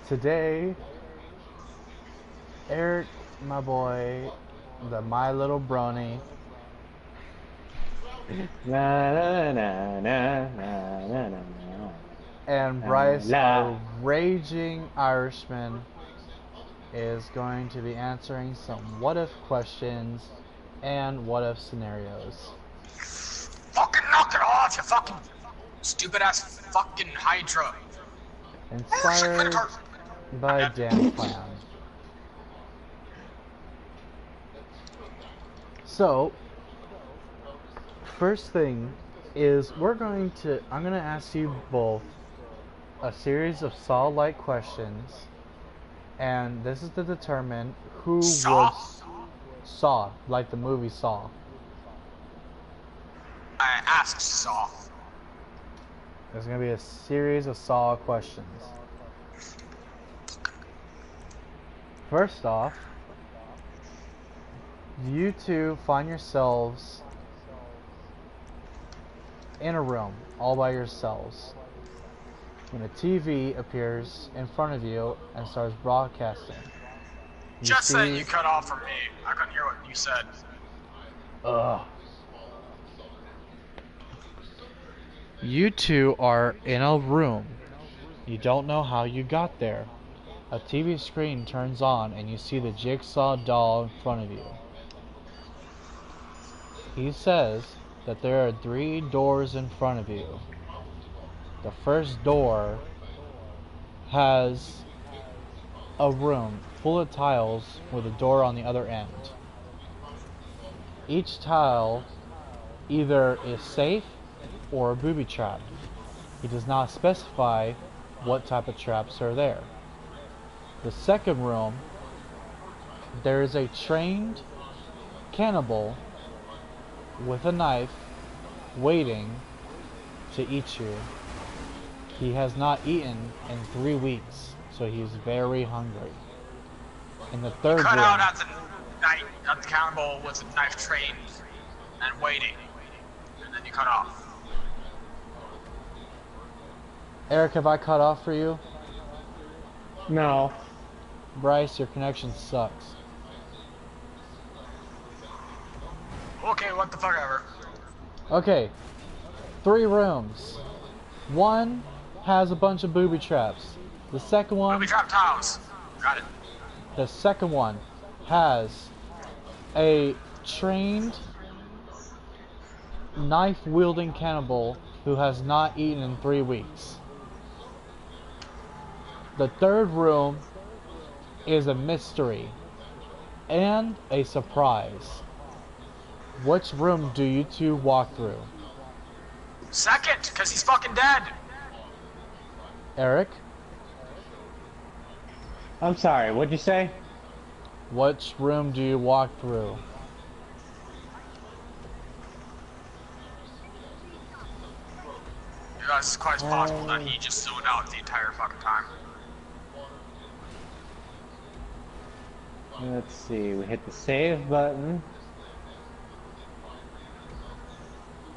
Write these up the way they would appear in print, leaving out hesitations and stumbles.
Today, Eric, my boy, the My Little Brony, Na na na na na na na and na Bryce, la. our raging Irishman, is going to be answering some what if questions and what if scenarios. Fucking knock it off, you fucking stupid ass fucking Hydra. Inspired by Dan Plan. So, first thing is I'm going to ask you both a series of Saw-like questions, and this is to determine who Saw? would Saw, like the movie Saw. I asked Saw. There's going to be a series of Saw questions. First off, do you two find yourselves in a room all by yourselves when a TV appears in front of you and starts broadcasting? Just saying you cut off from me. I couldn't hear what you said. Ugh. You two are in a room. You don't know how you got there. A TV screen turns on and you see the Jigsaw doll in front of you. He says that there are 3 doors in front of you. The first door has a room full of tiles with a door on the other end. Each tile either is safe or a booby trap. He does not specify what type of traps are there. The second room, there is a trained cannibal with a knife waiting to eat you. He has not eaten in 3 weeks, so he's very hungry. In the third Cut room, out at the cannibal with a knife trained and waiting. And then you cut off. Eric, have I cut off for you? No. Bryce, your connection sucks. Okay, what the fuck ever. Okay, 3 rooms. One has a bunch of booby traps. The second one, Booby trap tiles. Got it. the second one has a trained knife-wielding cannibal who has not eaten in 3 weeks. The third room is a mystery and a surprise. Which room do you two walk through? Second, because he's fucking dead. Eric, I'm sorry, what'd you say? which room do you walk through? It's quite possible that he just zoned out the entire fucking time. Let's see, we hit the save button.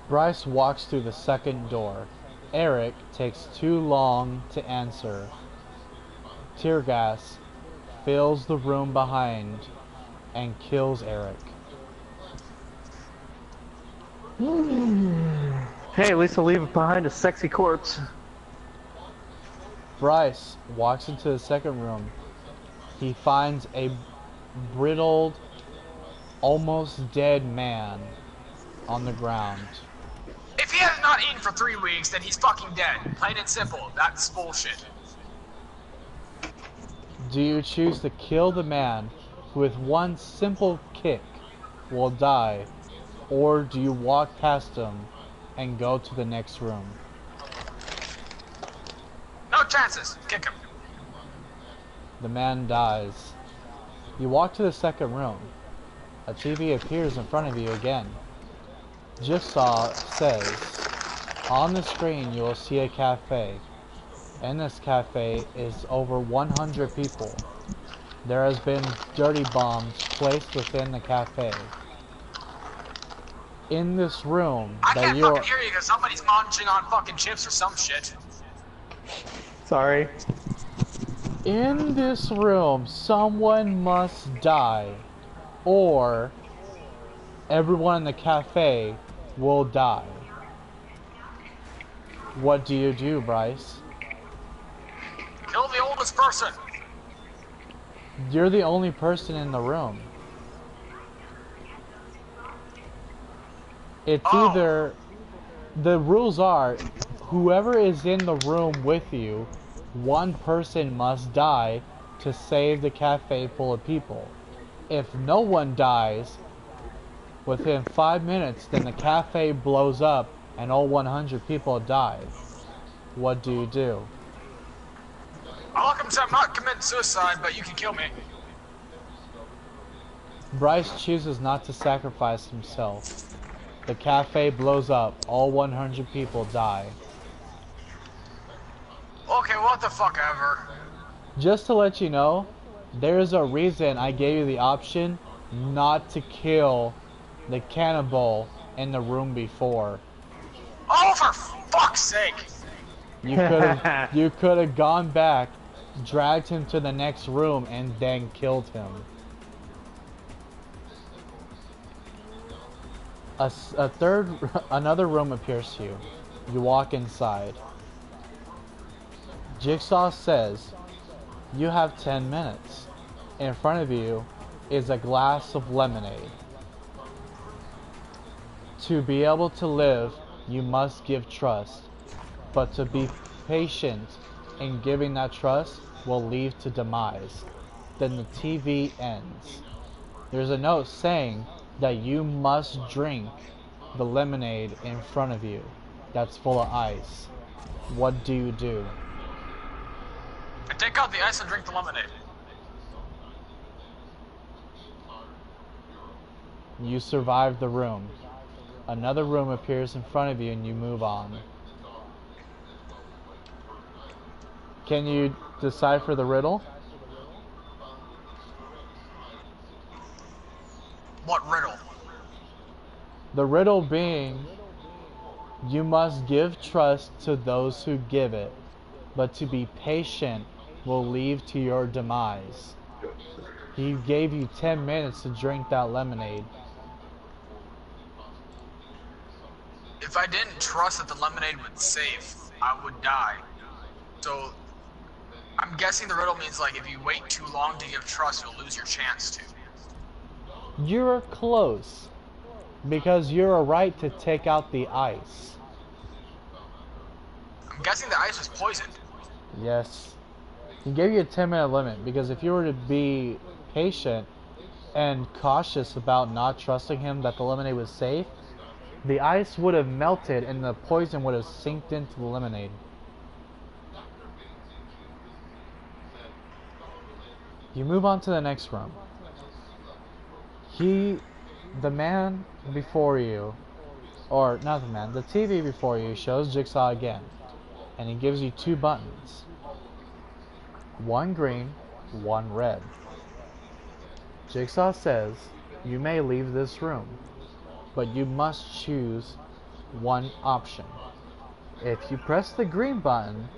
Bryce walks through the second door. Eric takes too long to answer. Tear gas fills the room behind and kills Eric. Hey, at least I'll leave behind a sexy corpse. Bryce walks into the second room. He finds a brittled, almost dead man on the ground. If he has not eaten for 3 weeks, then he's fucking dead. Plain and simple. That's bullshit. Do you choose to kill the man who with one simple kick will die, or do you walk past him and go to the next room? No chances. Kick him. The man dies. You walk to the second room. A TV appears in front of you again. Jigsaw says, on the screen you will see a cafe. In this cafe is over 100 people. There has been dirty bombs placed within the cafe. In this room I that can't you're... fucking hear you because somebody's munching on fucking chips or some shit. Sorry. In this room, someone must die, or everyone in the cafe will die. What do you do, Bryce? Kill the oldest person. You're the only person in the room. It's either... The rules are, whoever is in the room with you, one person must die to save the cafe full of people. If no one dies within 5 minutes, then the cafe blows up and all 100 people die. What do you do? I'll say I'm not committing suicide, but you can kill me. Bryce chooses not to sacrifice himself. The cafe blows up, all 100 people die. Okay, what the fuck ever. Just to let you know, there's a reason I gave you the option not to kill the cannibal in the room before. Oh, for fuck's sake! You could have gone back, dragged him to the next room, and then killed him. Another room appears to you. You walk inside. Jigsaw says, you have 10 minutes. In front of you is a glass of lemonade. To be able to live, you must give trust. But to be patient in giving that trust will lead to demise. Then the TV ends. There's a note saying that you must drink the lemonade in front of you that's full of ice. What do you do? I take out the ice and drink the lemonade. You survive the room. Another room appears in front of you and you move on. Can you decipher the riddle? What riddle? The riddle being, you must give trust to those who give it, but to be patient will lead to your demise. He gave you 10 minutes to drink that lemonade. If I didn't trust that the lemonade would save, I would die. So, I'm guessing the riddle means like if you wait too long to give trust, you'll lose your chance to. You're close, because you're a right to take out the ice. I'm guessing the ice was poisoned. Yes. He gave you a 10-minute limit, because if you were to be patient and cautious about not trusting him that the lemonade was safe, the ice would have melted and the poison would have sinked into the lemonade. You move on to the next room. The man before you, or not the man, the TV before you shows Jigsaw again, and he gives you 2 buttons. One green, one red. Jigsaw says, you may leave this room, but you must choose one option. If you press the green button,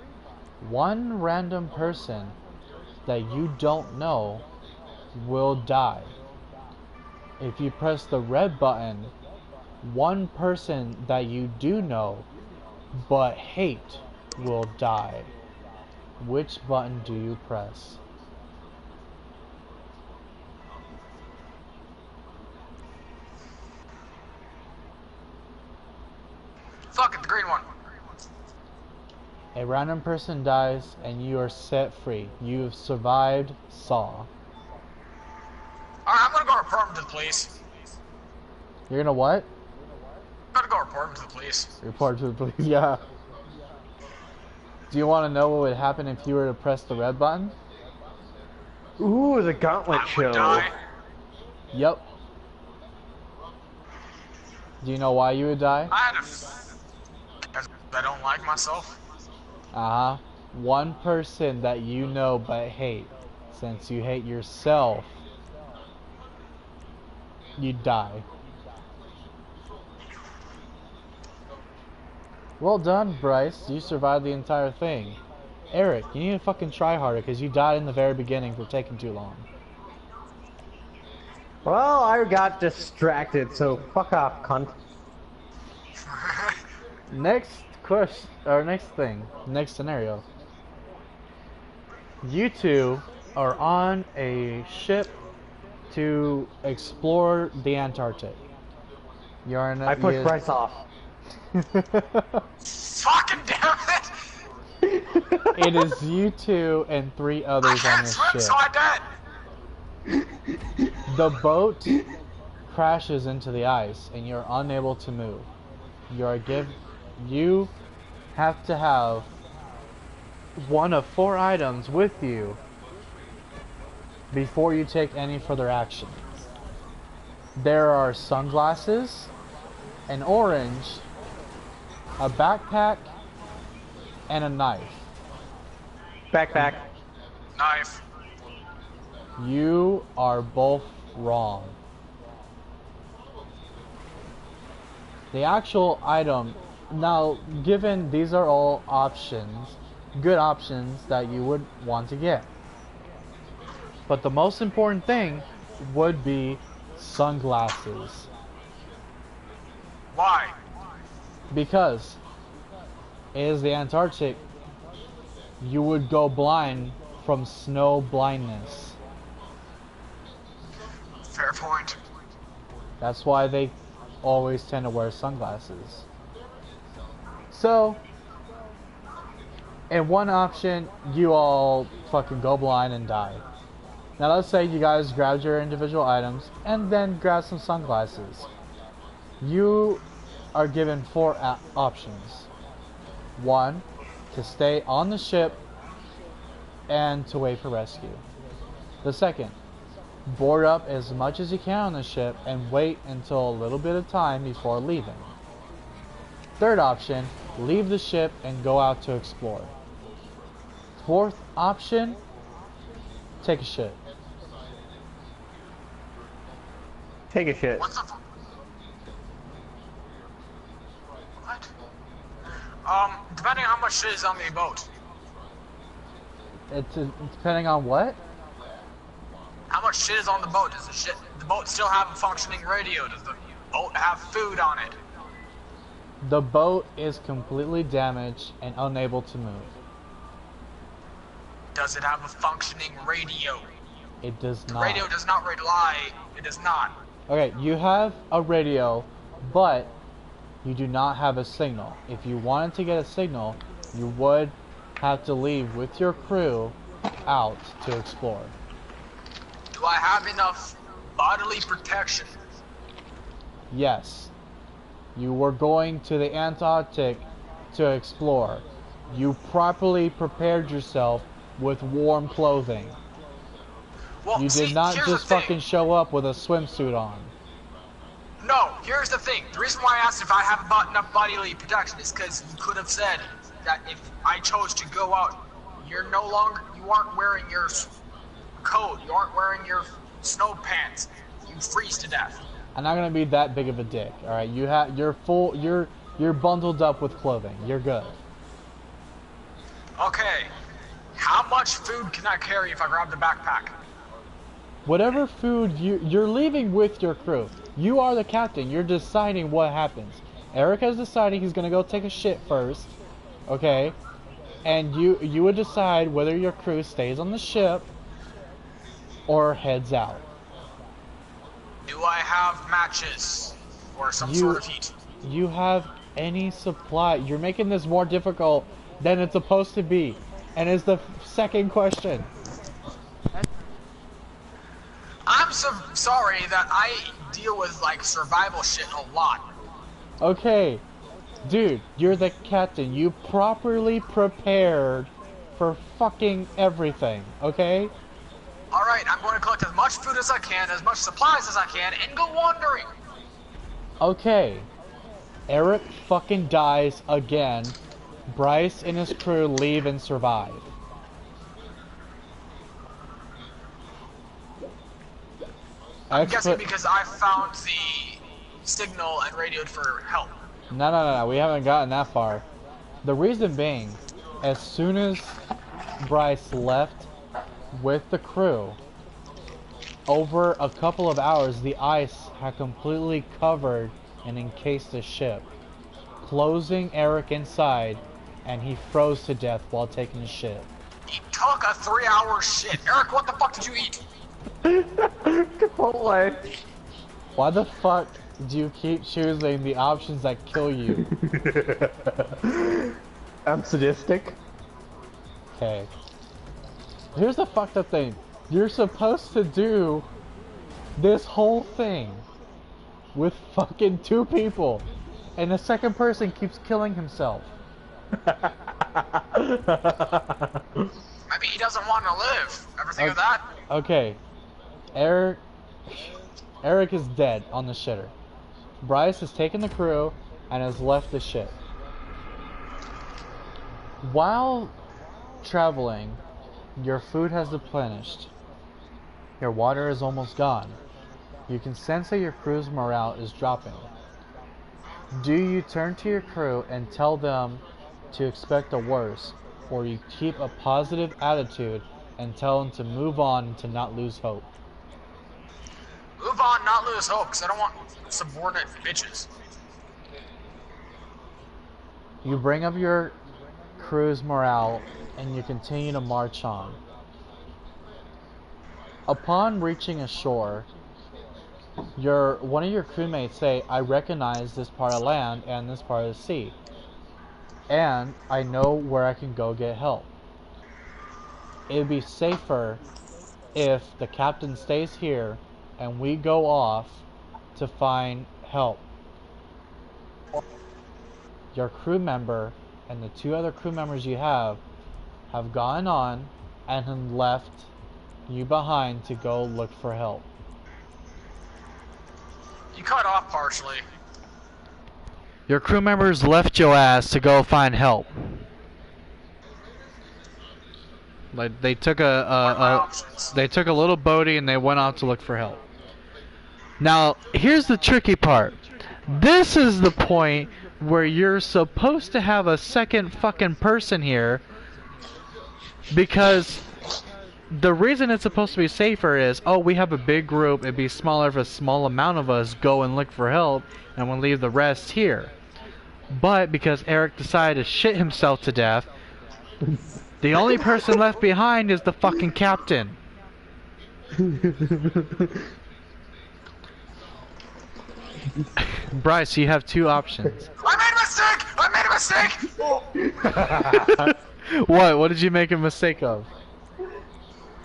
one random person that you don't know will die. If you press the red button, one person that you do know but hate will die. Which button do you press? Fuck it, the green one. A random person dies and you are set free. You have survived Saw. Alright, I'm gonna go report him to the police. You're gonna what? I'm gonna go report him to the police. Report to the police. Yeah. Do you want to know what would happen if you were to press the red button? Ooh, the Gauntlet I show. would die. Yep. Do you know why you would die? I had because I don't like myself. Uh-huh. One person that you know but hate. Since you hate yourself, you die. Well done, Bryce. You survived the entire thing. Eric, you need to fucking try harder because you died in the very beginning for taking too long. Well, I got distracted, so fuck off, cunt. Next question, or next thing, next scenario. You two are on a ship to explore the Antarctic. You're in a, I pushed Bryce off. Fucking damn it! It is you two and 3 others I on can't this swim, ship. so I dead. The boat crashes into the ice and you're unable to move. You have to have one of 4 items with you before you take any further action. There are sunglasses, an orange, a backpack, and a knife. Backpack. Knife. You are both wrong. The actual item, now given these are all options, good options that you would want to get. But the most important thing would be sunglasses. Why? Because it is the Antarctic, you would go blind from snow blindness. Fair point. That's why they always tend to wear sunglasses. So, in one option, you all fucking go blind and die. Now let's say you guys grabbed your individual items and then grab some sunglasses. You are given 4 options. 1, to stay on the ship and to wait for rescue. The second, board up as much as you can on the ship and wait until a little bit of time before leaving. Third option, leave the ship and go out to explore. Fourth option, take a shit. Take a shit. What the fuck? What? Depending on how much shit is on the boat. It's depending on what? How much shit is on the boat? Does the boat still have a functioning radio? Does the boat have food on it? The boat is completely damaged and unable to move. Does it have a functioning radio? It does The not. radio does not rely. It does not. Okay, you have a radio, but you do not have a signal. If you wanted to get a signal, you would have to leave with your crew out to explore. Do I have enough bodily protection? Yes. You were going to the Antarctic to explore. You properly prepared yourself with warm clothing. Well, You see, did not here's just the thing. fucking show up with a swimsuit on. No, here's the thing. The reason why I asked if I have enough bodily protection is because you could have said that if I chose to go out, you aren't wearing your coat, you aren't wearing your snow pants, you freeze to death. I'm not gonna be that big of a dick. All right, you're bundled up with clothing. You're good. Okay, how much food can I carry if I grab the backpack? Whatever food you're leaving with your crew. You are the captain. You're deciding what happens. Eric has decided he's gonna go take a shit first. Okay, and you would decide whether your crew stays on the ship or heads out. Do I have matches or some sort of heat? You have any supply. You're making this more difficult than it's supposed to be. And it's the second question. I'm so sorry that I deal with like survival shit a lot. Okay, dude, you're the captain. You properly prepared for fucking everything, okay? Alright, I'm going to collect as much food as I can, as much supplies as I can, and go wandering. Okay. Eric fucking dies again. Bryce and his crew leave and survive. I'm guessing because I found the signal and radioed for help. No, we haven't gotten that far. The reason being, as soon as Bryce left with the crew, over a couple of hours, the ice had completely covered and encased the ship, closing Eric inside, and he froze to death while taking a shit. He took a 3-hour shit. Eric, what the fuck did you eat? Chipotle. Why the fuck do you keep choosing the options that kill you? I'm sadistic. Okay. Here's the fucked up thing. You're supposed to do this whole thing with fucking 2 people, and the second person keeps killing himself. Maybe he doesn't want to live. Ever think of that? Okay. Eric is dead on the shitter. Bryce has taken the crew and has left the ship. While traveling, your food has replenished. Your water is almost gone. You can sense that your crew's morale is dropping. Do you turn to your crew and tell them to expect the worst, or you keep a positive attitude and tell them to move on and to not lose hope? Move on, not lose hope, because I don't want subordinate bitches. You bring up your crew's morale and you continue to march on. Upon reaching a shore, one of your crewmates say, I recognize this part of land and this part of the sea, and I know where I can go get help. It would be safer if the captain stays here and we go off to find help. Your crew member and the 2 other crew members you have gone on and left you behind to go look for help. You cut off partially. Your crew members left your ass to go find help. Like they took a little boatie and they went out to look for help. Now, here's the tricky part. This is the point where you're supposed to have a second fucking person here, because the reason it's supposed to be safer is, oh, we have a big group, it'd be smaller if a small amount of us go and look for help, and we'll leave the rest here. But because Eric decided to shit himself to death, the only person left behind is the fucking captain. Bryce, you have 2 options. I made a mistake! What did you make a mistake of?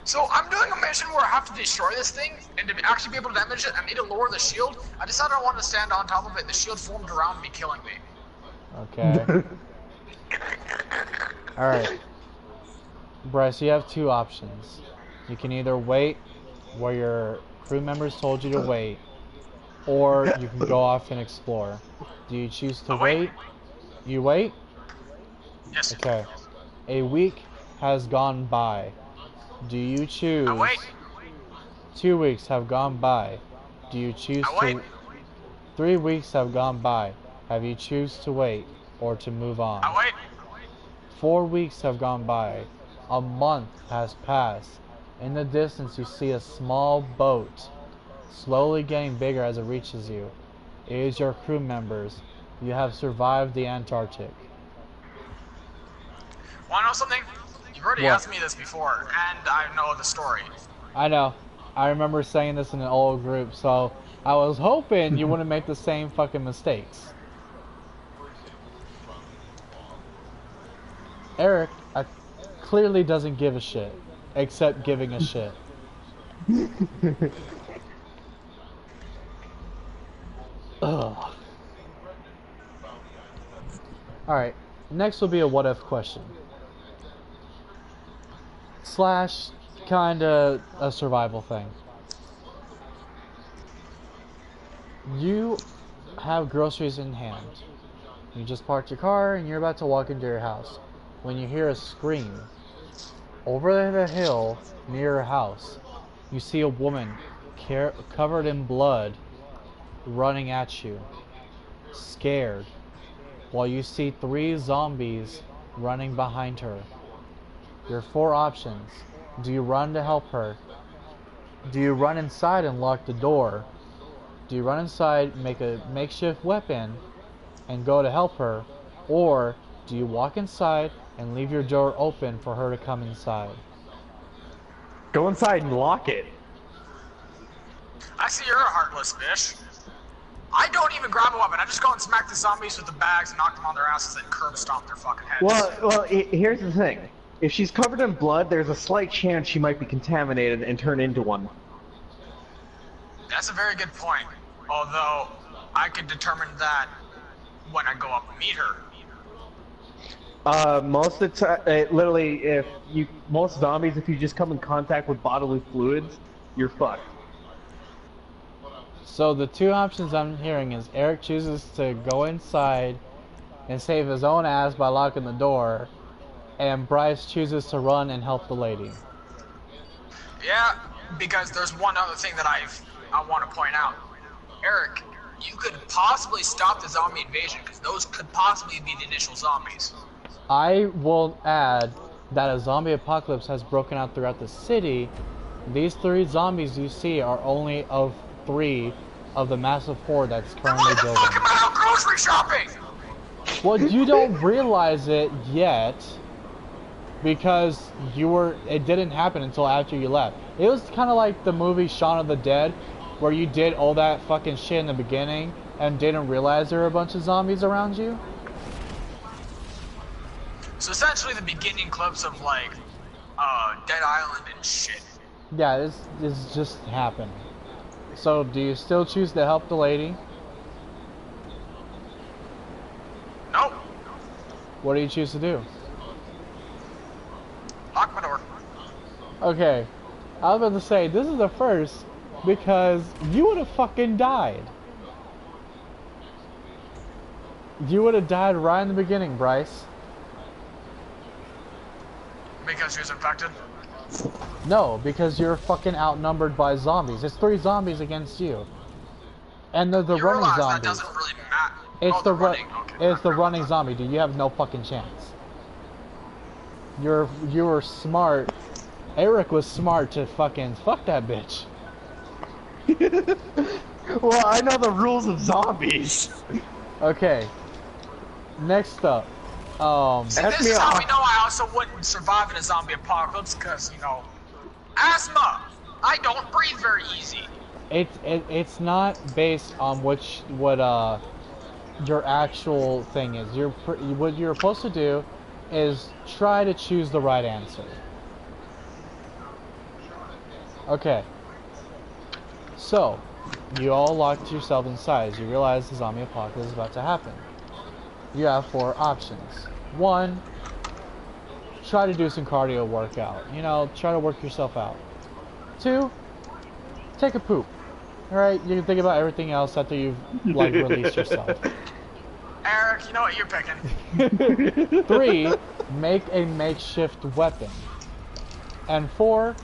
So I'm doing a mission where I have to destroy this thing, and to actually be able to damage it, I need to lower the shield. I decided I wanted to stand on top of it, and the shield formed around me, killing me. Okay. Alright. Bryce, you have 2 options. You can either wait where your crew members told you to wait, or you can go off and explore. Do you choose to wait? You wait? Yes. Okay. A week has gone by. Do you choose? I wait. 2 weeks have gone by. Do you choose I wait. to? 3 weeks have gone by. Have you choose to wait or to move on? I wait. 4 weeks have gone by. A month has passed. In the distance, you see a small boat, slowly getting bigger as it reaches you. It is your crew members. You have survived the Antarctic. Wanna know something? You've already What? asked me this before, and I know the story. I know. I remember saying this in an old group, so I was hoping you wouldn't make the same fucking mistakes. Eric clearly doesn't give a shit, except giving a shit. Ugh. Alright, next will be a what if question. Slash, kinda a survival thing. You have groceries in hand. You just parked your car and you're about to walk into your house when you hear a scream. Over the hill near your house, you see a woman covered in blood running at you, scared, while you see 3 zombies running behind her. Your 4 options. Do you run to help her? Do you run inside and lock the door? Do you run inside, make a makeshift weapon, and go to help her? Or do you walk inside and leave your door open for her to come inside? Go inside and lock it. I see you're a heartless bitch. I don't even grab a weapon. I just go and smack the zombies with the bags and knock them on their asses and curb stomp their fucking heads. Well, here's the thing. If she's covered in blood, there's a slight chance she might be contaminated and turn into one. That's a very good point. Although, I could determine that when I go up and meet her. Most of the time, literally, most zombies, if you just come in contact with bodily fluids, you're fucked. So the 2 options I'm hearing is Eric chooses to go inside and save his own ass by locking the door, and Bryce chooses to run and help the lady. Yeah, because there's one other thing that I want to point out. Eric, you could possibly stop the zombie invasion, because those could possibly be the initial zombies. I will add that a zombie apocalypse has broken out throughout the city. These 3 zombies you see are only of 3 of the massive horde that's currently Why the building. fuck am I out grocery shopping? Well, you don't realize it yet because it didn't happen until after you left. It was kind of like the movie Shaun of the Dead, where you did all that fucking shit in the beginning and didn't realize there were a bunch of zombies around you. So essentially the beginning clips of like, Dead Island and shit. Yeah, this just happened. So, do you still choose to help the lady? Nope. What do you choose to do? Lock my door. Okay, I was about to say, this is the first, because you would have fucking died. You would have died right in the beginning, Bryce. Because she was infected? No, because you're fucking outnumbered by zombies. It's 3 zombies against you. And they're the You running realize zombies. that doesn't really matter. It's Oh, the running. Okay. it's the running zombie, dude. You have no fucking chance. You were smart. Eric was smart to fucking fuck that bitch. Well, I know the rules of zombies. Okay. Next up. See, Ask this me is a- how we know I also wouldn't survive in a zombie apocalypse, because, you know, asthma. I don't breathe very easy. It's not based on what your actual thing is. What you're supposed to do is try to choose the right answer. Okay. So, you all locked yourself inside. You realize the zombie apocalypse is about to happen. You have 4 options. 1, try to do some cardio workout. You know, try to work yourself out. 2, take a poop. Alright, you can think about everything else after you've, like, released yourself. Eric, you know what you're picking. 3, make a makeshift weapon. And 4,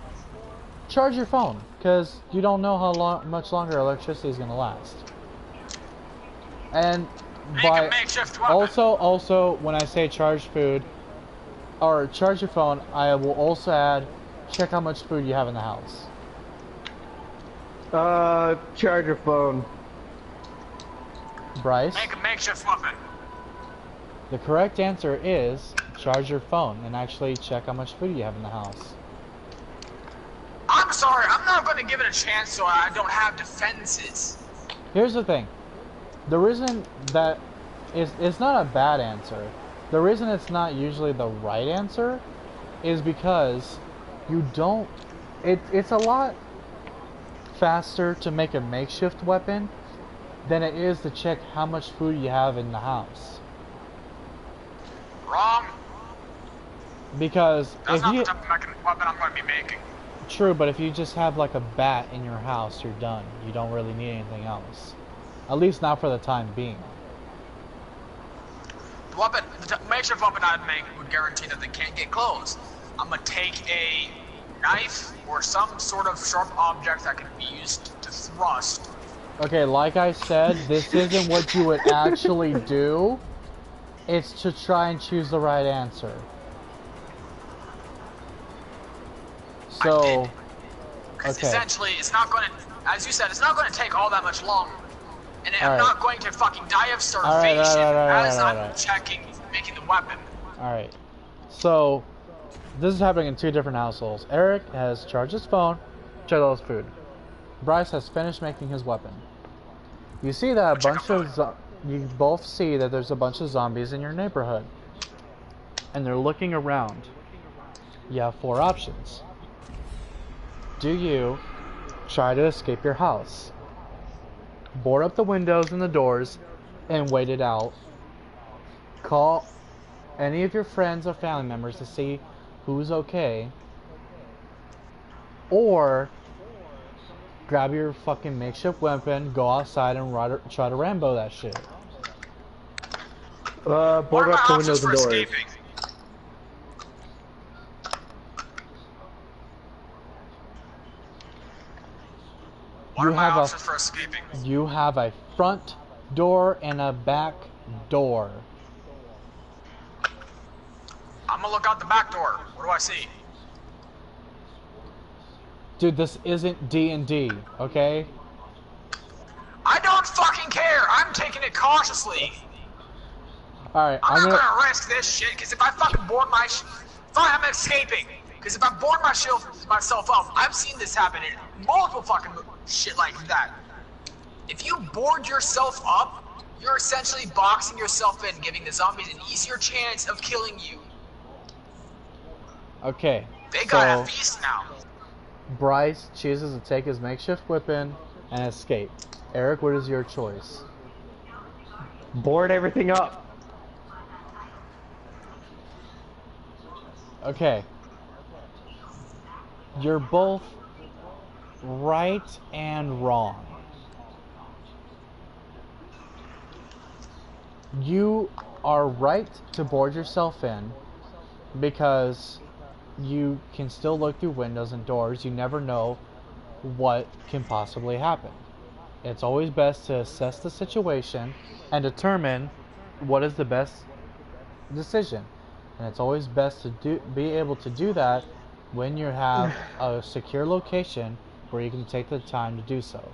charge your phone, because you don't know how much longer electricity is going to last. And Make a makeshift weapon. also, when I say charge food, or charge your phone, I will also add, check how much food you have in the house. Charge your phone. Bryce, Make a makeshift weapon. the correct answer is, charge your phone, and actually check how much food you have in the house. I'm sorry, I'm not going to give it a chance so I don't have defenses. Here's the thing. The reason that it's not a bad answer. The reason it's not usually the right answer is because you don't... It's a lot faster to make a makeshift weapon than it is to check how much food you have in the house. Wrong. Because That's if not you... the type of weapon I'm going to be making. True, but if you just have like a bat in your house, you're done. You don't really need anything else. At least not for the time being. The makeshift weapon I'd make would guarantee that they can't get close. I'm gonna take a knife or some sort of sharp object that can be used to thrust. Okay, like I said, this isn't what you would actually do. It's to try and choose the right answer. So, Because okay. essentially, it's not going to, as you said, it's not going to take all that much long. And I'm Alright. not going to fucking die of starvation as I'm checking, making the weapon. Alright. So, this is happening in two different households. Eric has charged his phone, checked all his food. Bryce has finished making his weapon. You see that you both see that there's a bunch of zombies in your neighborhood. And they're looking around. You have four options. Do you try to escape your house? Board up the windows and the doors and wait it out. Call any of your friends or family members to see who's okay. Or grab your fucking makeshift weapon, go outside and try to Rambo that shit. Board up the windows and doors. Escaping? What are my options for escaping? You have a front door and a back door. I'm gonna look out the back door. What do I see? Dude, this isn't D&D, okay? I don't fucking care. I'm taking it cautiously. Alright, I'm not gonna risk this shit, because if I fucking board my fine, I'm escaping. Because if I board myself up, I've seen this happen in multiple fucking shit like that. If you board yourself up, you're essentially boxing yourself in, giving the zombies an easier chance of killing you. Okay. They got a feast now. Bryce chooses to take his makeshift weapon and escape. Eric, what is your choice? Board everything up. Okay. You're both right and wrong. You are right to board yourself in because you can still look through windows and doors. You never know what can possibly happen. It's always best to assess the situation and determine what is the best decision. And it's always best to be able to do that when you have a secure location where you can take the time to do so.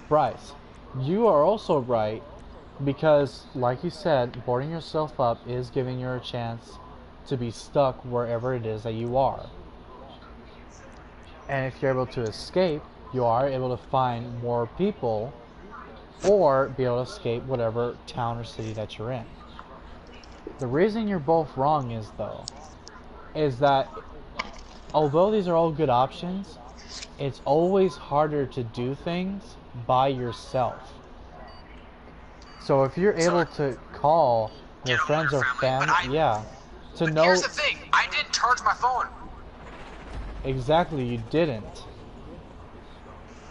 Bryce, you are also right because, like you said, boarding yourself up is giving you a chance to be stuck wherever it is that you are. And if you're able to escape, you are able to find more people or be able to escape whatever town or city that you're in. The reason you're both wrong is that although these are all good options, it's always harder to do things by yourself. So if you're able to call your friends or family, to know. Here's the thing, I didn't charge my phone. Exactly, you didn't.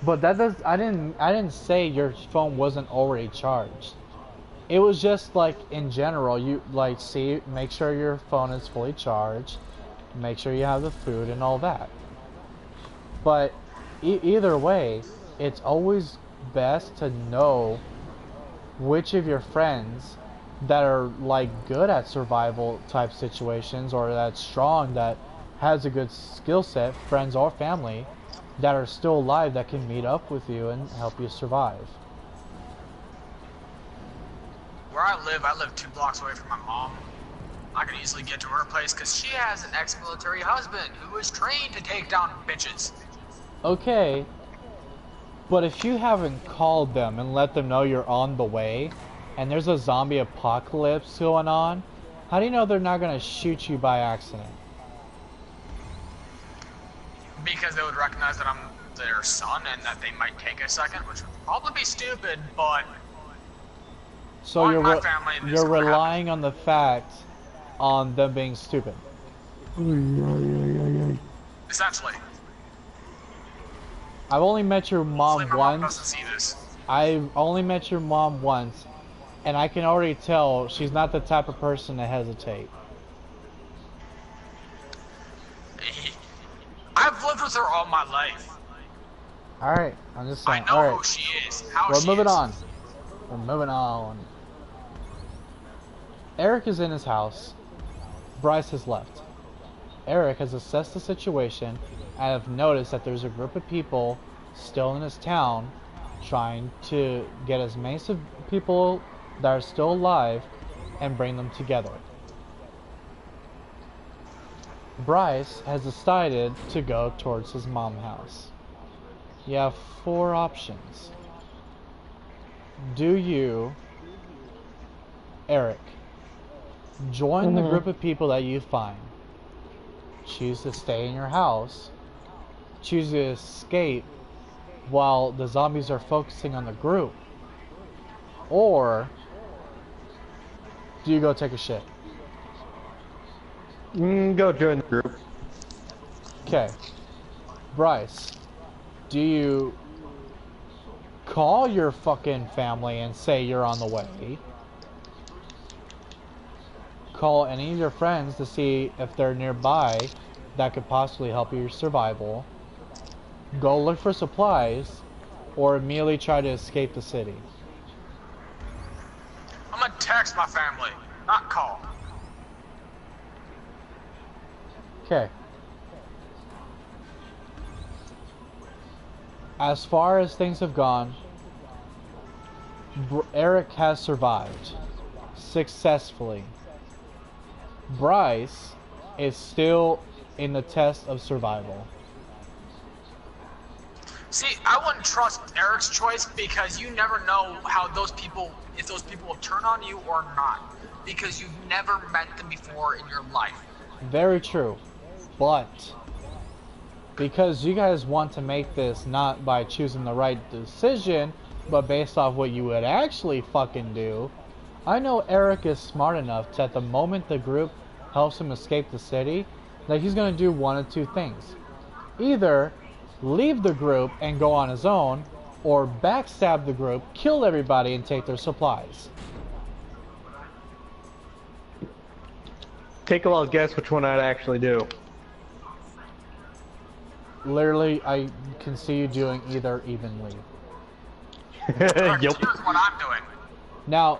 But that does. I didn't say your phone wasn't already charged. It was just like in general, you make sure your phone is fully charged, make sure you have the food and all that. But either way, it's always best to know which of your friends that are like good at survival type situations or that's strong, that has a good skill set, friends or family, that are still alive that can meet up with you and help you survive. Where I live 2 blocks away from my mom. I can easily get to her place because she has an ex-military husband who is trained to take down bitches. Okay, but if you haven't called them and let them know you're on the way, and there's a zombie apocalypse going on, how do you know they're not going to shoot you by accident? Because they would recognize that I'm their son and that they might take a second, which would probably be stupid, but... So you're relying on the fact on them being stupid. Essentially. I've only met your mom Mom once. doesn't see this. I've only met your mom once, and I can already tell she's not the type of person to hesitate. I've lived with her all my life. Alright, I'm just saying. I know Alright. who she is, how We're she moving is. on. We're moving on. Eric is in his house. Bryce has left. Eric has assessed the situation and have noticed that there's a group of people still in his town trying to get as many people that are still alive and bring them together. Bryce has decided to go towards his mom's house. You have 4 options. Do you, Eric, join the group of people that you find, choose to stay in your house, choose to escape while the zombies are focusing on the group, or do you go take a shit? Go join the group. Okay. Bryce, do you call your fucking family and say you're on the way? Call any of your friends to see if they're nearby that could possibly help your survival. Go look for supplies, or immediately try to escape the city. I'm gonna text my family, not call. Okay. As far as things have gone, Eric has survived successfully. Bryce is still in the test of survival. See, I wouldn't trust Eric's choice because you never know how those people, if those people will turn on you or not, because you've never met them before in your life. Very true, but because you guys want to make this not by choosing the right decision, but based off what you would actually fucking do, I know Eric is smart enough to, at the moment the group helps him escape the city, that he's going to do one of 2 things. Either leave the group and go on his own, or backstab the group, kill everybody, and take their supplies. Take a wild guess which one I'd actually do. Literally, I can see you doing either evenly. Yep. Here's what I'm doing. Now,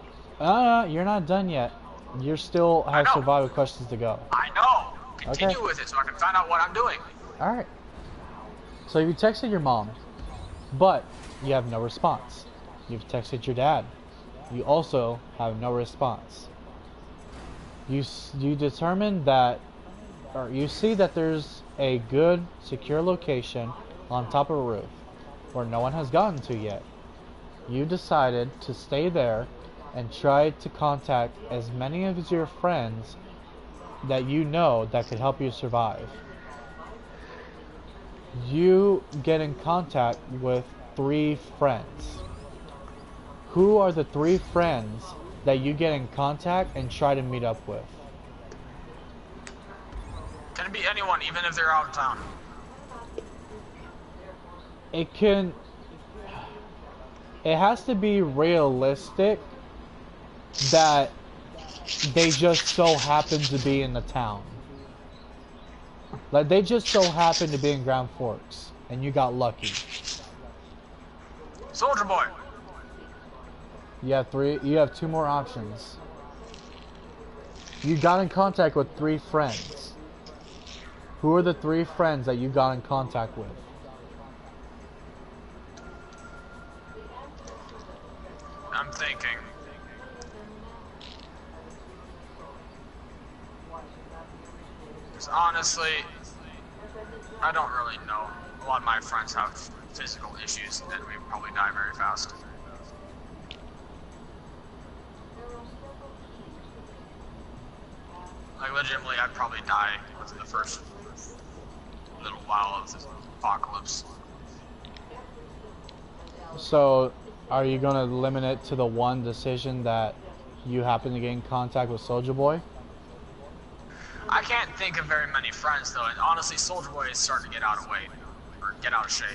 you're not done yet. You still have know. survival questions to go. I know. Continue Okay. with it so I can find out what I'm doing. Alright. So you texted your mom, but you have no response. You've texted your dad. You also have no response. You determine that, or you see that there's a good, secure location on top of a roof where no one has gotten to yet. You decided to stay there and try to contact as many of your friends that you know that could help you survive. You get in contact with 3 friends. Who are the 3 friends that you get in contact and try to meet up with? Can it be anyone, even if they're out of town? It has to be realistic that they just so happen to be in the town. Like, they just so happen to be in Grand Forks, and you got lucky. Soldier Boy. You have 2 more options. You got in contact with 3 friends. Who are the 3 friends that you got in contact with? I'm thinking. Because honestly, I don't really know. A lot of my friends have physical issues and we probably die very fast. Like, legitimately, I'd probably die within the first little while of this apocalypse. So, are you gonna limit it to the one decision that you happen to get in contact with Soldier Boy? I can't think of very many friends, though, and honestly, Soldier Boy is starting to get out of weight, or get out of shape.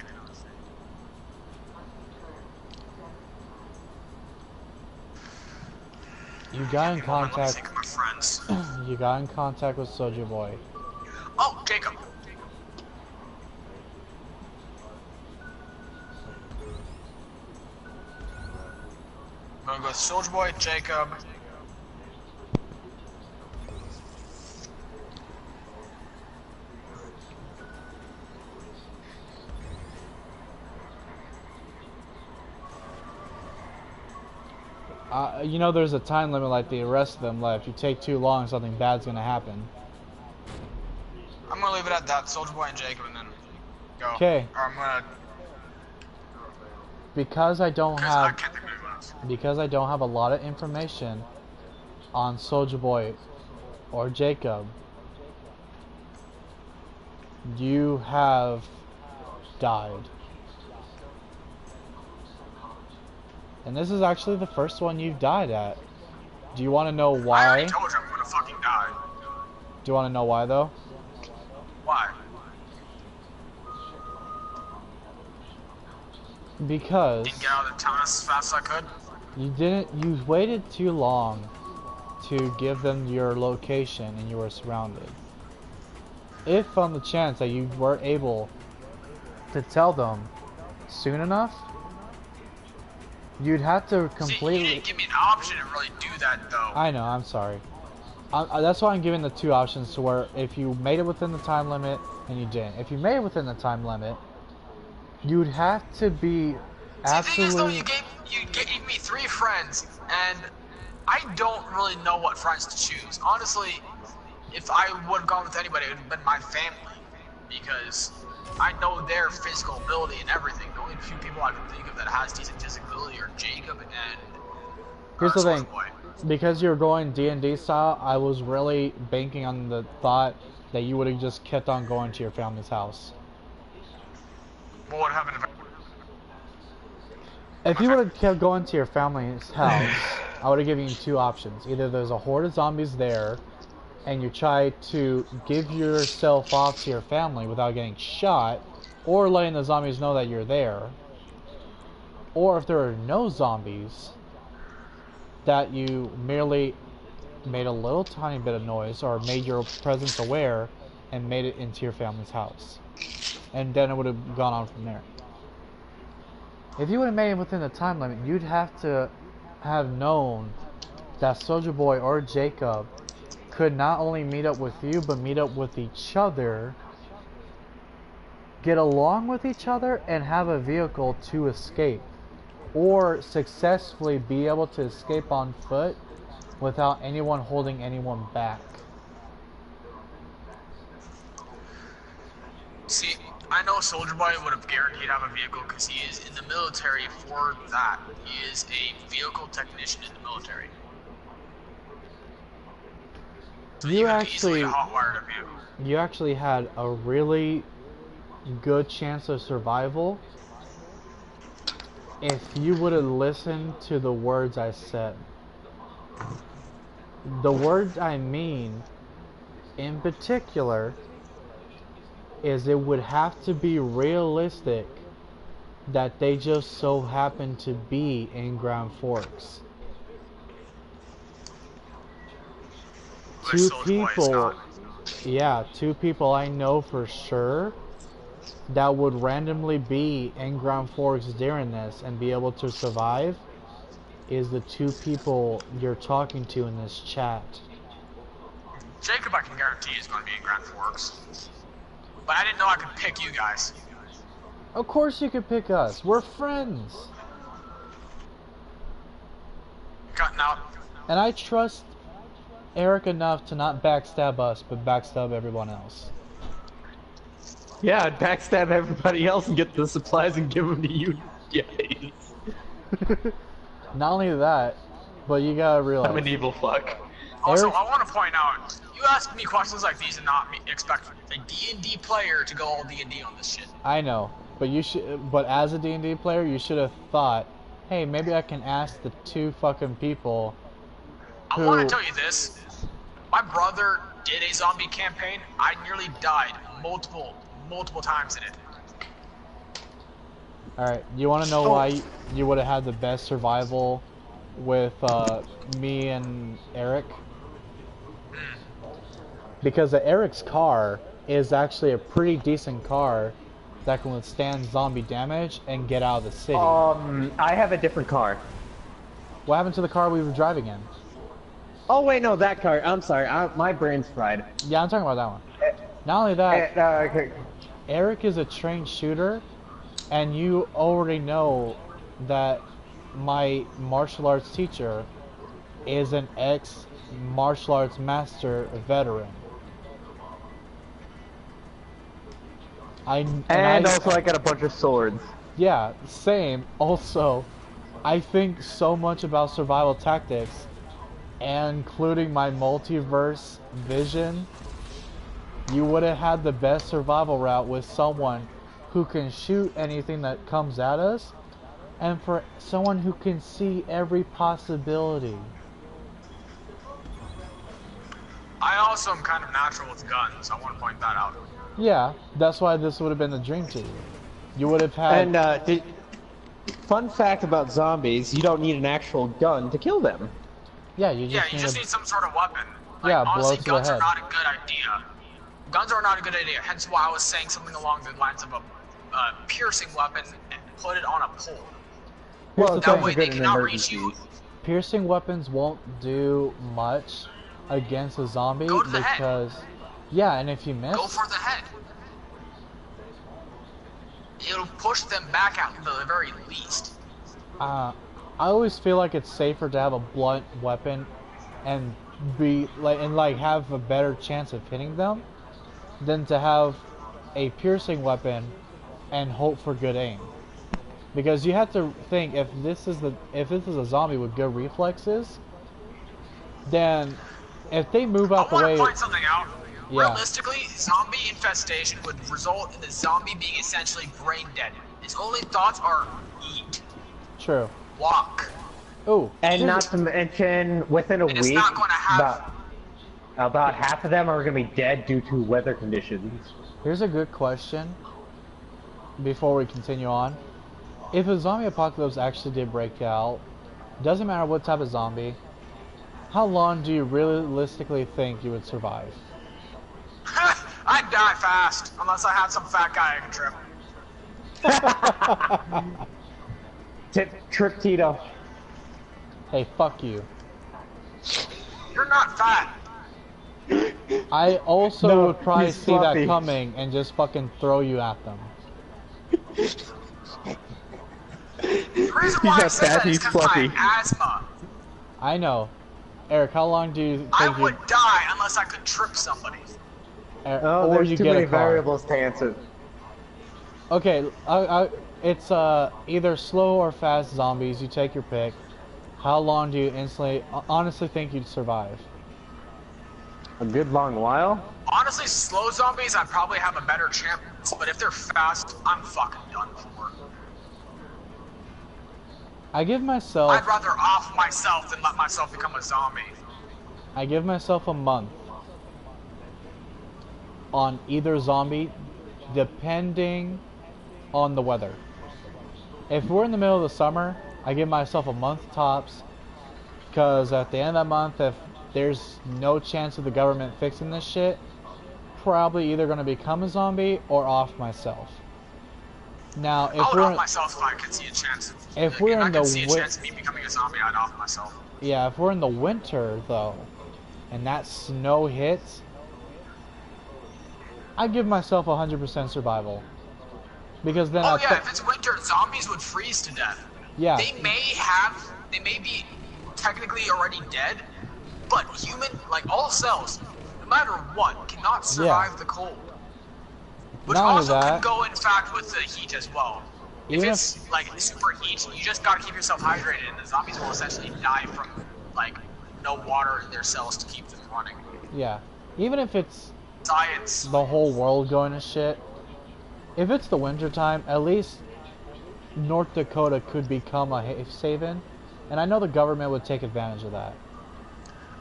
You got in Let me contact. think of my friends. You got in contact with Soldier Boy. Oh, Jacob. I'm gonna go with Soldier Boy, Jacob. You know, there's a time limit like the rest of them left. If you take too long, something bad's gonna happen. I'm gonna leave it at that. Soldier Boy and Jacob, and then go. 'Kay. Or I'm gonna. Because I don't Cause I have, can't think of anyone else. because I don't have a lot of information on Soldier Boy or Jacob, you have died. And this is actually the first one you've died at. Do you want to know I why? already told you I'm gonna fucking die. Do you want to know why though? Why? Because Didn't get out of the town as fast as I could. you waited too long to give them your location and you were surrounded. If on the chance that you were able to tell them soon enough, you'd have to See, completely... you didn't give me an option to really do that though. I know, I'm sorry. That's why I'm giving the two options to where if you made it within the time limit and you didn't. If you made it within the time limit, you'd have to be See, the thing is though, absolutely... you gave me 3 friends, and I don't really know what friends to choose. Honestly, if I would have gone with anybody, it would have been my family, because I know their physical ability and everything. The only few people I can think of that has decent physical ability are Jacob and Here's the Soldier thing. Boy. Because you're going D&D style, I was really banking on the thought that you would have just kept on going to your family's house. Well, what happened If you would have kept going to your family's house, I would have given you two options. Either there's a horde of zombies there, and you try to give yourself off to your family without getting shot, or letting the zombies know that you're there. Or if there are no zombies, that you merely made a little tiny bit of noise or made your presence aware and made it into your family's house. And then it would have gone on from there. If you would have made it within the time limit, you'd have to have known that Soldier Boy or Jacob could not only meet up with you, but meet up with each other, get along with each other, and have a vehicle to escape. Or successfully be able to escape on foot without anyone holding anyone back. See, I know Soldier Boy would have guaranteed to have a vehicle because he is in the military for that. He is a vehicle technician in the military. So You could easily actually, hotwired a vehicle. you actually had a really good chance of survival if you would have listened to the words I said. The words I mean, in particular, is it would have to be realistic that they just so happen to be in Grand Forks. Which Two Soulja Boy is people, not. yeah, two people I know for sure that would randomly be in Grand Forks during this and be able to survive is the two people you're talking to in this chat. Jacob, I can guarantee, is going to be in Grand Forks. But I didn't know I could pick you guys. Of course you could pick us. We're friends. Cutting out. And I trust Eric enough to not backstab us, but backstab everyone else. Yeah, I'd backstab everybody else and get the supplies and give them to you guys. Not only that, but you gotta realize... I'm an evil fuck. Also, Eric- I want to point out, you ask me questions like these and not expect a D&D player to go all D&D on this shit. I know, but you should. But as a D&D player, you should have thought, hey, maybe I can ask the two fucking people I want to tell you this. My brother did a zombie campaign. I nearly died multiple times in it. Alright, you want to know why you would have had the best survival with me and Eric? Because Eric's car is actually a pretty decent car that can withstand zombie damage and get out of the city. I have a different car. What happened to the car we were driving in? Oh wait, no, that car. I'm sorry, my brain's fried. Yeah, I'm talking about that one. Not only that, Okay. Eric is a trained shooter, and you already know that my martial arts teacher is an ex-martial arts master veteran. And also I got a bunch of swords. Yeah, same. Also, I think so much about survival tactics, including my multiverse vision. You would have had the best survival route with someone who can shoot anything that comes at us, and for someone who can see every possibility. I also am kind of natural with guns. I want to point that out. Yeah, that's why this would have been the dream to you. You would have had... And, fun fact about zombies, you don't need an actual gun to kill them. Yeah, you just, need some sort of weapon. Like, yeah, honestly, blow to the guns are head. not a good idea. Guns are not a good idea, hence why I was saying something along the lines of a piercing weapon and put it on a pole. Well, the That thing. way they cannot reach you. Piercing weapons won't do much against a zombie Go to the head. because... Yeah, and if you miss... Go for the head. It'll push them back out at the very least. I always feel like it's safer to have a blunt weapon and have a better chance of hitting them than to have a piercing weapon and hope for good aim. Because you have to think, if this is a zombie with good reflexes, then if they move out the I way... want to point something out. Yeah. Realistically, zombie infestation would result in the zombie being essentially brain dead. His only thoughts are eat, True. walk. Oh, And not to mention, within a And it's week, not going to have... about half of them are going to be dead due to weather conditions. here's a good question before we continue on. If a zombie apocalypse actually did break out, doesn't matter what type of zombie, how long do you realistically think you would survive? I'd die fast, unless I had some fat guy I could trip. Trip Tito. Hey, fuck you. You're not fat. I also No, would probably he's see that fluffy. coming and just fucking throw you at them. The reason why I not say fat, that is he's because fluffy. my asthma. I know. Eric, how long do you think I would die unless I could trip somebody. Oh, or there's you too get many a car? variables to answer. Okay, it's either slow or fast zombies. You take your pick. How long do you honestly think you'd survive? A good long while? Honestly, slow zombies, I'd probably have a better chance, but if they're fast, I'm fucking done for. I give myself... I'd rather off myself than let myself become a zombie. I give myself a month on either zombie, depending on the weather. If we're in the middle of the summer, I give myself a month tops, because at the end of that month, if there's no chance of the government fixing this shit, probably either going to become a zombie or off myself. Now, if I would we're off myself if I could see a chance. if we're in I the could see a chance of me becoming a zombie, I'd off myself. yeah, if we're in the winter though, and that snow hits, I give myself 100% survival. Because then Oh yeah, if it's winter, zombies would freeze to death. yeah, They may be technically already dead, but all cells, no matter what, cannot survive the cold. Which Not only also that- can go, in fact, with the heat as well. If Even it's, like, super heat, you just gotta keep yourself hydrated, and the zombies will essentially die from, like, no water in their cells to keep them running. yeah, even if it's Science. the whole world going to shit, if it's the winter time, at least North Dakota could become a safe haven, and I know the government would take advantage of that.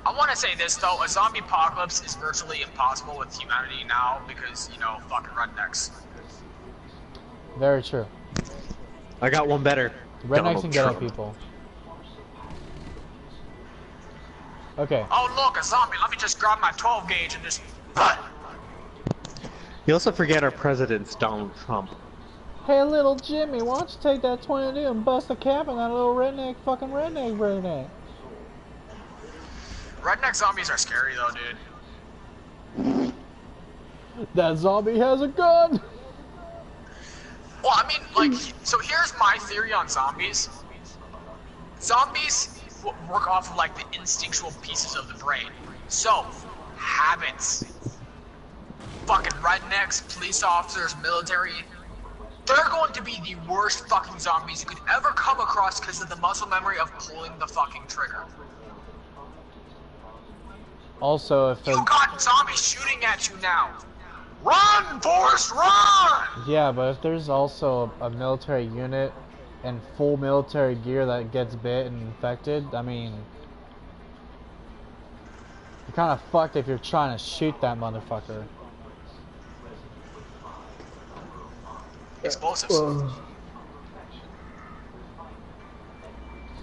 I want to say this, though. A zombie apocalypse is virtually impossible with humanity now because, fucking rednecks. Very true. I got one better. Rednecks Donald and ghetto Trump. people. Okay. Oh, look, a zombie. Let me just grab my 12 gauge and just... You also forget our president's Donald Trump. Hey, little Jimmy, why don't you take that 22 and bust a cap on that little fucking redneck. Redneck zombies are scary, though, dude. That zombie has a gun! Well, I mean, so here's my theory on zombies. Zombies work off of like the instinctual pieces of the brain. So, habits. Fucking rednecks, police officers, military. They're going to be the worst fucking zombies you could ever come across because of the muscle memory of pulling the fucking trigger. Also, if You got zombies shooting at you now. Run, Forrest, run! yeah, but if there's also a military unit in full military gear that gets bit and infected, I mean, you're kind of fucked if you're trying to shoot that motherfucker. Explosives.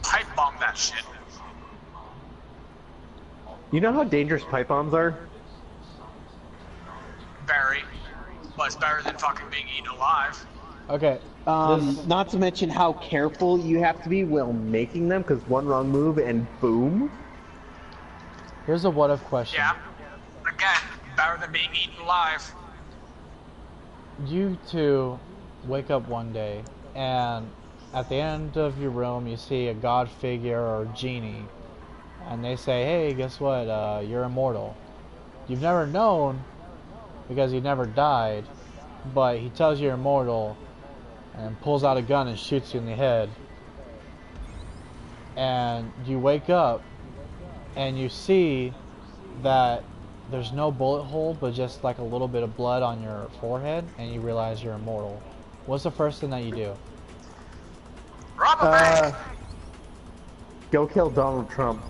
Pipe bomb that shit. You know how dangerous pipe bombs are? Very. But it's better than fucking being eaten alive. Okay, Not to mention how careful you have to be while making them, because one wrong move and boom. here's a what-if question. Yeah. Again, better than being eaten alive. You two wake up one day, and at the end of your room, you see a god figure or genie, and they say, "Hey, guess what? You're immortal." You've never known because you never died, but he tells you you're immortal, and pulls out a gun and shoots you in the head. And you wake up, and you see that there's no bullet hole, but just like a little bit of blood on your forehead, and you realize you're immortal. What's the first thing that you do? Rob a bank! Go kill Donald Trump.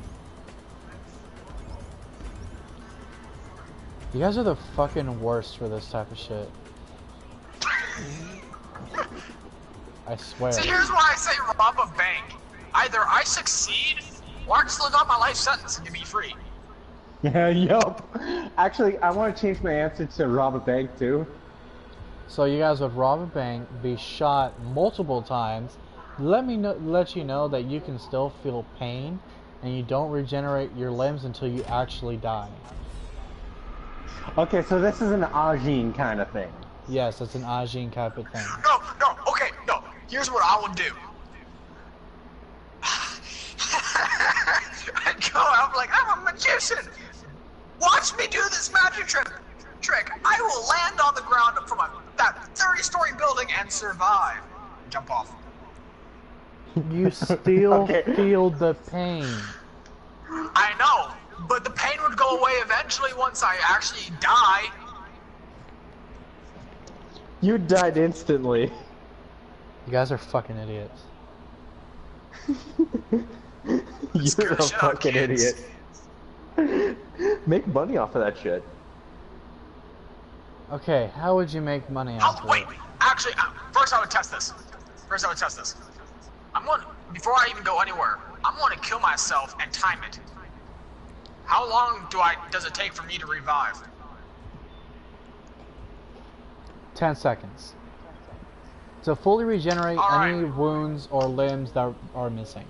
You guys are the fucking worst for this type of shit. I swear. See, here's why I say rob a bank. Either I succeed, or I just live out my life sentence and be free. Yeah, yup. Actually, I want to change my answer to rob a bank too. So you guys would rob a bank, be shot multiple times, let you know that you can still feel pain, and you don't regenerate your limbs until you actually die. Okay, so this is an Ajin kind of thing. Yes, it's an Ajin type of thing. No, okay, no. Here's what I would do. I'd go out like, I'm a magician. Watch me do this magic trick. I will land on the ground from that 30-story building and survive. Jump off. You still feel the pain. I know, but the pain would go away eventually once I actually die. You died instantly. You guys are fucking idiots. You're a Shut up, fucking kids. idiot. Make money off of that shit. Okay, how would you make money off of Wait, it? actually, first I would test this. Before I even go anywhere, I'm going to kill myself and time it. How long does it take for me to revive? 10 seconds. To fully regenerate All right. any wounds or limbs that are missing.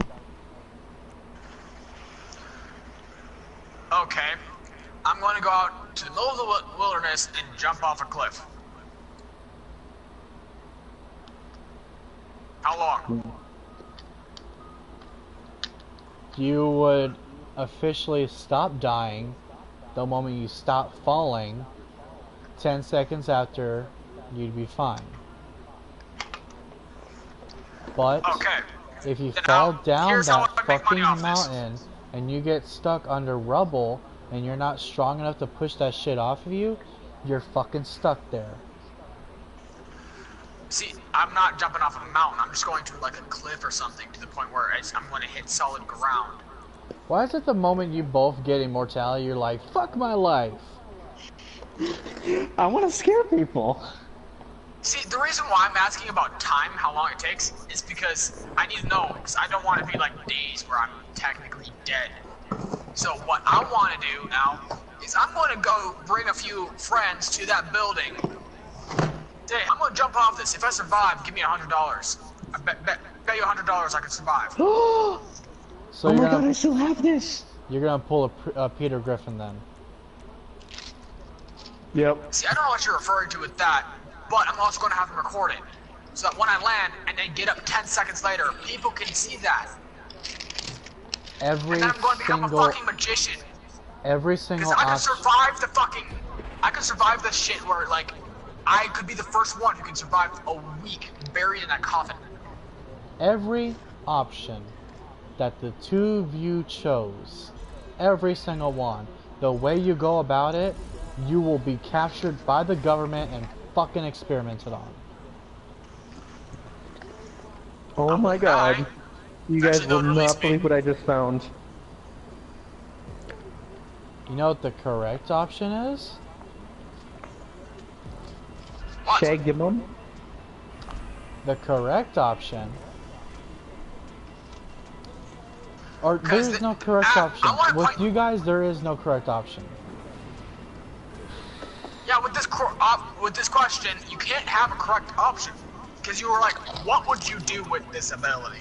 Okay. I'm going to go out to the middle of the wilderness and jump off a cliff. How long? You would officially stop dying the moment you stop falling. 10 seconds after, you'd be fine. But Okay. if you Then fall down here's how that I make fucking money off this. mountain and you get stuck under rubble and you're not strong enough to push that shit off of you, you're fucking stuck there. See, I'm not jumping off a mountain. I'm just going to like a cliff or something to the point where I'm going to hit solid ground. Why is it the moment you both get immortality, you're like, fuck my life? I want to scare people. See, the reason why I'm asking about time, how long it takes, is because I need to know, because I don't want to be like days where I'm technically dead. So what I want to do now is I'm going to go bring a few friends to that building. Hey, I'm going to jump off this. If I survive, give me $100. I bet you $100 I can survive. Oh So my god, I still have this. you're gonna pull a Peter Griffin then. Yep. See, I don't know what you're referring to with that, but I'm also going to have them record it. So that when I land and then get up 10 seconds later, people can see that. Every And then I'm going to become a single, fucking magician. every Because single I could option. survive the fucking... I could survive the shit where, like, I could be the first one who can survive a week buried in that coffin. Every option that the two of you chose, every single one, the way you go about it, you will be captured by the government and fucking experimented on. Oh my die. god. You guys Actually, will no, release not believe me. what I just found. You know what the correct option is? What? Shag your mum? The correct option, or there 'Cause is the- no correct I option. wanna With point- you guys, there is no correct option. Yeah, with this question, you can't have a correct option. Because you were like, what would you do with this ability?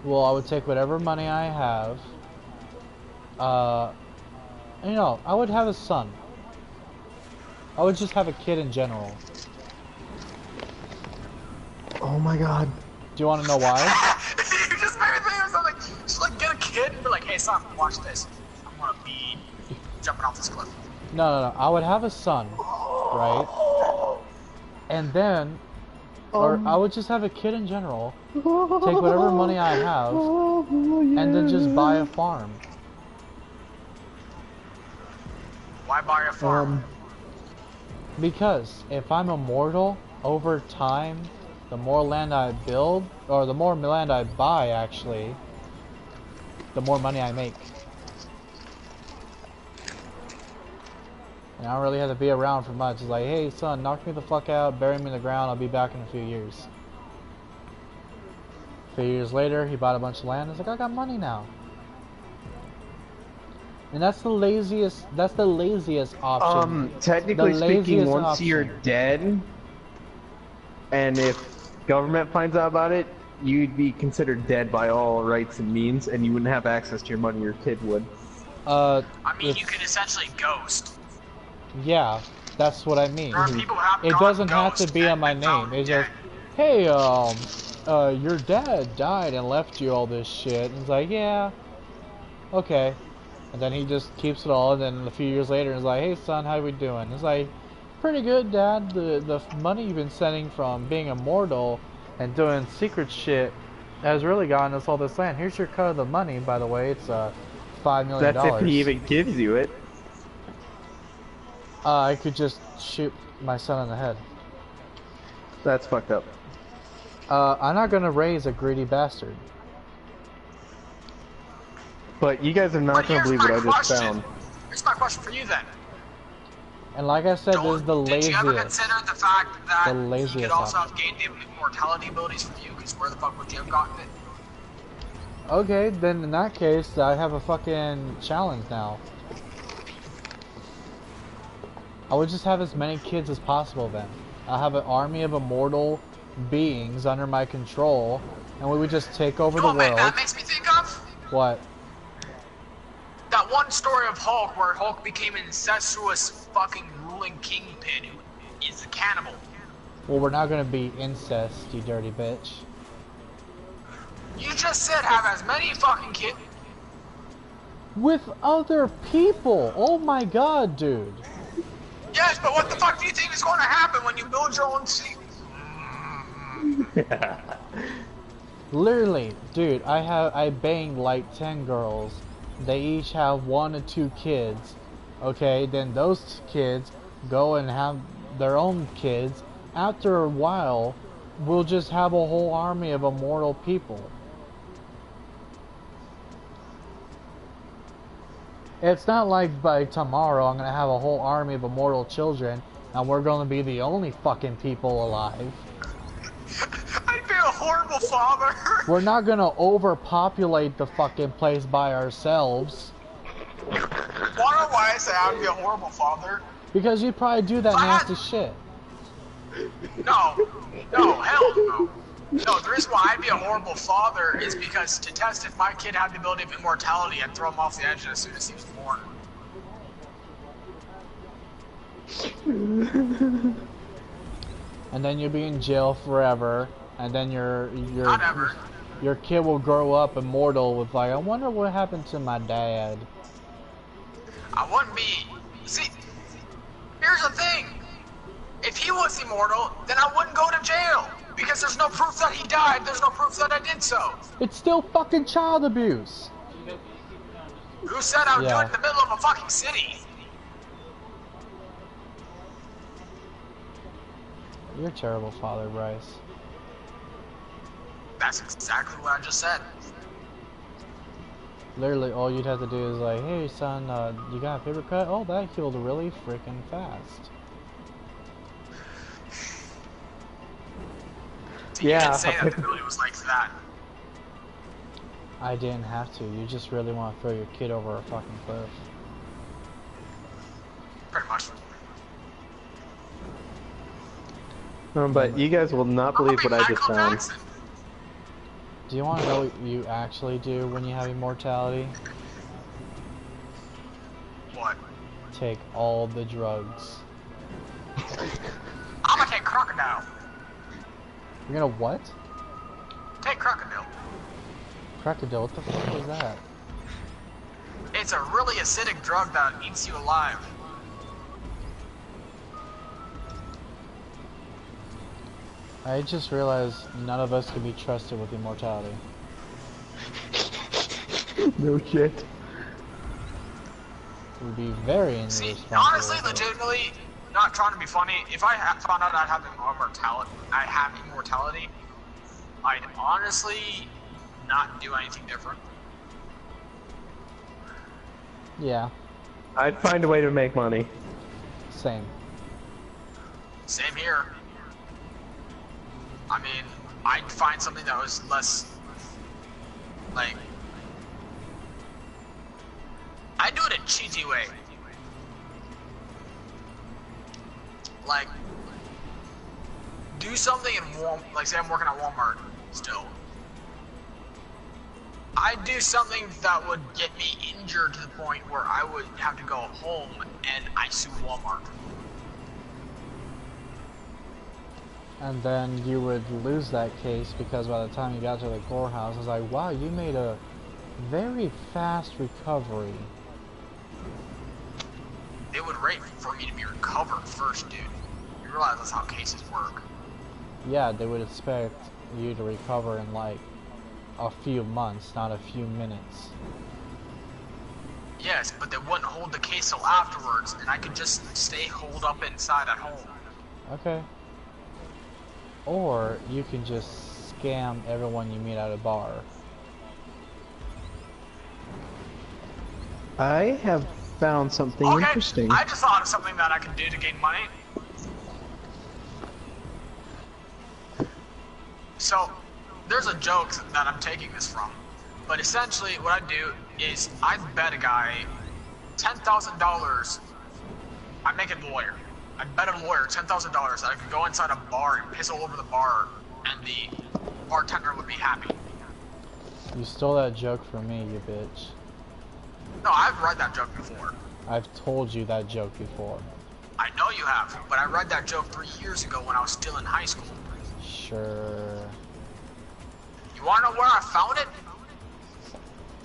Well, I would take whatever money I have. You know, I would have a son. I would just have a kid in general. Oh my god. Do you want to know why? You just made me think of something. Just like get a kid and be like, hey son, watch this. I'm gonna be jumping off this cliff. No. I would have a son, right? And then, or I would just have a kid in general. Take whatever money I have, and then just buy a farm. Why buy a farm? Because if I'm immortal, over time, the more land I build, or the more land I buy actually, the more money I make. And I don't really have to be around for much. It's like, hey son, knock me the fuck out, bury me in the ground, I'll be back in a few years. A few years later, he bought a bunch of land. He's like, I got money now. And that's the laziest option. Technically The speaking, laziest once option. you're dead, and if government finds out about it, you'd be considered dead by all rights and means, and you wouldn't have access to your money. Your kid would. I mean, it's- you can essentially ghost. Yeah, that's what I mean. There are people who have It gone doesn't have to ghost be on and my been name. found It's dead. just, hey, your dad died and left you all this shit. And it's like, yeah, okay. And then he just keeps it all, and then a few years later, he's like, hey son, how we doing? It's like, pretty good, dad. The money you've been sending from being immortal and doing secret shit has really gotten us all this land. Here's your cut of the money, by the way. It's $5 million. That's if he even gives you it. I could just shoot my son in the head. That's fucked up. I'm not gonna raise a greedy bastard. But you guys are not But gonna here's believe my what I just question. found. Here's my question for you then. And like I said, this is the Did you ever laziest. consider the fact that The he laziest could also option. have gained immortality abilities from you? Because where the fuck would you have gotten it? Okay, then in that case, I have a fucking challenge now. I would just have as many kids as possible then. I'll have an army of immortal beings under my control, and we would just take over the Oh man, world. that makes me think of What? that one story of Hulk where Hulk became an incestuous fucking ruling kingpin who is a cannibal. Well, we're not gonna be incest, you dirty bitch. You just said have as many fucking kids. With other people! Oh my god, dude. Yes, but what the fuck do you think is going to happen when you build your own city? Literally, dude, I banged like 10 girls. They each have 1 or 2 kids. Okay, then those kids go and have their own kids. After a while, we'll just have a whole army of immortal people. It's not like by tomorrow I'm gonna have a whole army of immortal children and we're gonna be the only fucking people alive. I'd be a horrible father. We're not gonna overpopulate the fucking place by ourselves. Wanna know why I say I'd be a horrible father? Because you'd probably do that nasty shit. No, hell no. No, the reason why I'd be a horrible father is because to test if my kid had the ability of immortality, I'd throw him off the edge as soon as he was born. And then you'll be in jail forever. And then you're Not ever. Your kid will grow up immortal with like, I wonder what happened to my dad. I wouldn't be. See, here's the thing. If he was immortal, then I wouldn't go to jail. Because there's no proof that he died, there's no proof that I did so. It's still fucking child abuse. Who said I would do Yeah. it in the middle of a fucking city? You're a terrible father, Bryce. That's exactly what I just said. Literally, all you'd have to do is like, hey son, you got a paper cut? Oh, that healed really freaking fast. You Yeah, didn't say a that the paper- ability was like that. I didn't have to. You just really want to throw your kid over a fucking cliff. Pretty much. But you guys will not believe what I just Michael found. Jackson. Do you want to know what you actually do when you have immortality? What? Take all the drugs. I'm gonna take crocodile. You're gonna what? Take crocodile. Crocodile? What the fuck is that? It's a really acidic drug that eats you alive. I just realized none of us can be trusted with immortality. No shit. It would be very See, irresponsible. honestly, legitimately, not trying to be funny, if I found out I'd have immortality, I'd honestly not do anything different. Yeah, I'd find a way to make money. same. Same here. I mean, I'd find something that was less, like, I'd do it a cheesy way. Like, do something in Walmart, like say I'm working at Walmart still. I'd do something that would get me injured to the point where I would have to go home and I sue Walmart. And then you would lose that case because by the time you got to the courthouse, it's like, wow, you made a very fast recovery. They would wait for me to be recovered first, dude. You realize that's how cases work. Yeah, they would expect you to recover in like a few months, not a few minutes. Yes, but they wouldn't hold the case till afterwards, and I could just stay holed up inside at home. Okay. Or you can just scam everyone you meet at a bar. I have found something Okay, interesting. I just thought of something that I could do to gain money. So, there's a joke that I'm taking this from, but essentially what I do is I bet a guy $10,000. I make a lawyer. I bet a lawyer $10,000 that I could go inside a bar and piss all over the bar, and the bartender would be happy. You stole that joke from me, you bitch. No, I've read that joke before. I've told you that joke before. I know you have, but I read that joke 3 years ago when I was still in high school. Sure. You wanna know where I found it?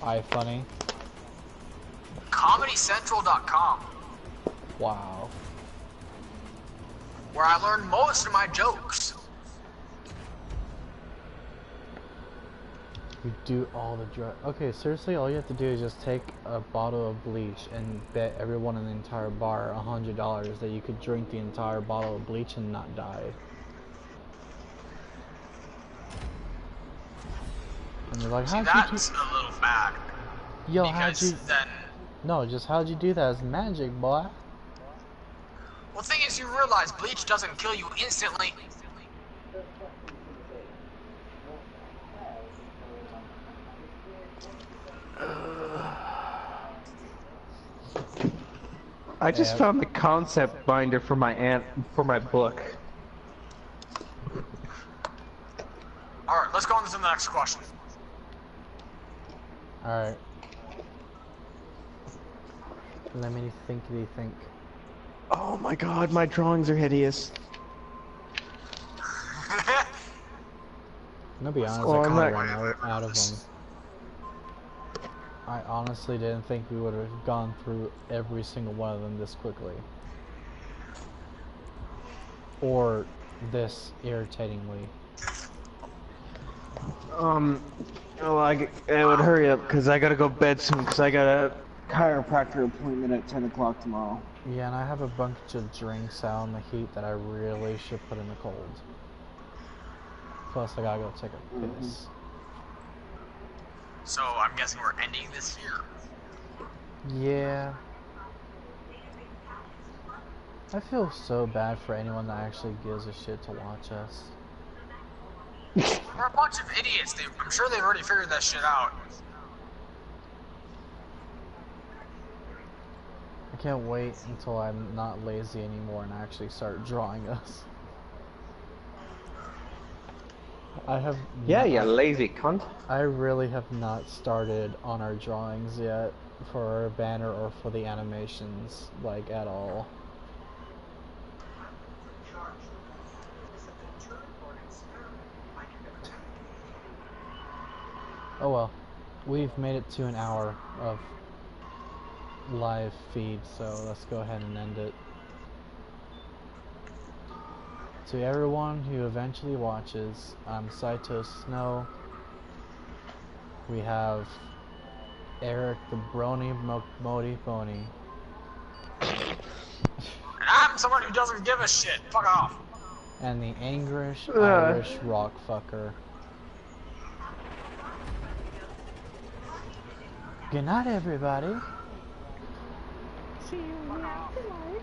iFunny. ComedyCentral.com, Wow. where I learned most of my jokes. You do all the drugs. Okay, seriously, all you have to do is just take a bottle of bleach and bet everyone in the entire bar $100 that you could drink the entire bottle of bleach and not die. And you're like, See, how'd you that's a little bad. do? Yo, how'd Because you? then, No, just how'd you do that? It's magic, boy. well, the thing is, you realize bleach doesn't kill you instantly. I just Yeah. found the concept binder for my book. All right, let's go on to the next question. Alright. Let me think. Oh my god, my drawings are hideous. I'm gonna be honest, Well, I I'm kind of not- ran out of them. I honestly didn't think we would have gone through every single one of them this quickly. Or this irritatingly. Well, I would hurry up because I gotta go bed soon because I got a chiropractor appointment at 10 o'clock tomorrow. Yeah, and I have a bunch of drinks out in the heat that I really should put in the cold. Plus, I gotta go take a piss. So I'm guessing we're ending this here. Yeah. I feel so bad for anyone that actually gives a shit to watch us. We're a bunch of idiots. I'm sure they've already figured that shit out. I can't wait until I'm not lazy anymore and actually start drawing us. I have Yeah, you lazy cunt. I really have not started on our drawings yet for our banner or for the animations, like, at all. Oh well, we've made it to an hour of live feed, so let's go ahead and end it. To everyone who eventually watches, I'm Saito Snow. We have Eric the Brony Modi Bony. And I'm someone who doesn't give a shit. Fuck off. And the Irish rock fucker. Good night, everybody. See you in the afterlife.